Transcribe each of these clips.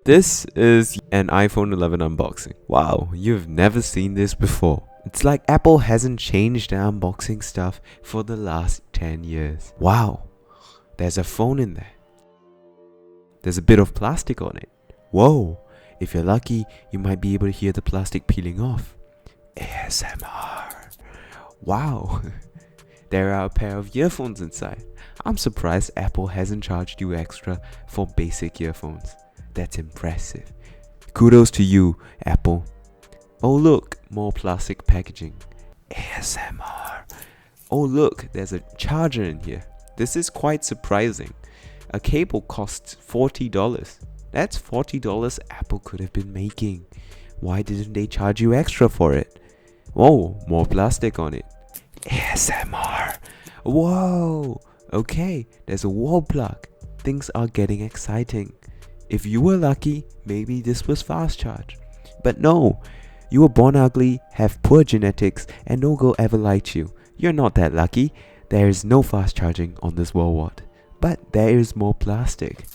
This is an iPhone 11 unboxing. Wow, you've never seen this before. It's like Apple hasn't changed their unboxing stuff for the last 10 years. Wow, there's a phone in there. There's a bit of plastic on it. Whoa, if you're lucky, you might be able to hear the plastic peeling off. ASMR. Wow, there are a pair of earphones inside. I'm surprised Apple hasn't charged you extra for basic earphones. That's impressive. Kudos to you, Apple. Oh look, more plastic packaging. ASMR. Oh look, there's a charger in here. This is quite surprising. A cable costs $40. That's $40 Apple could have been making. Why didn't they charge you extra for it? Whoa, more plastic on it. ASMR. Whoa. Okay, there's a wall plug. Things are getting exciting. If you were lucky, maybe this was fast charge. But no, you were born ugly, have poor genetics, and no girl ever liked you. You're not that lucky. There is no fast charging on this world. But there is more plastic.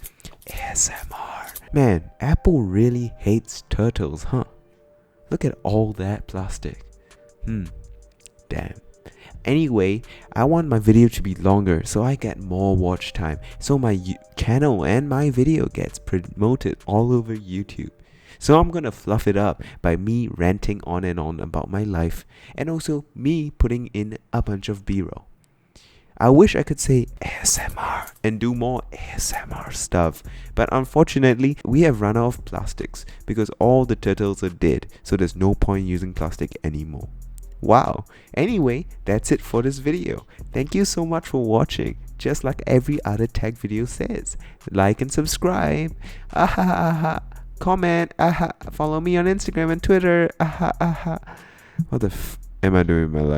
ASMR. Man, Apple really hates turtles, huh? Look at all that plastic. Damn. Anyway, I want my video to be longer so I get more watch time, so my channel and my video gets promoted all over YouTube. So I'm gonna fluff it up by me ranting on and on about my life, and also me putting in a bunch of B-roll. I wish I could say ASMR and do more ASMR stuff, but unfortunately we have run out of plastics because all the turtles are dead, so there's no point using plastic anymore. Wow. Anyway, that's it for this video. Thank you so much for watching. Just like every other tech video says, like and subscribe. Comment. Follow me on Instagram and Twitter. What the am I doing in my life?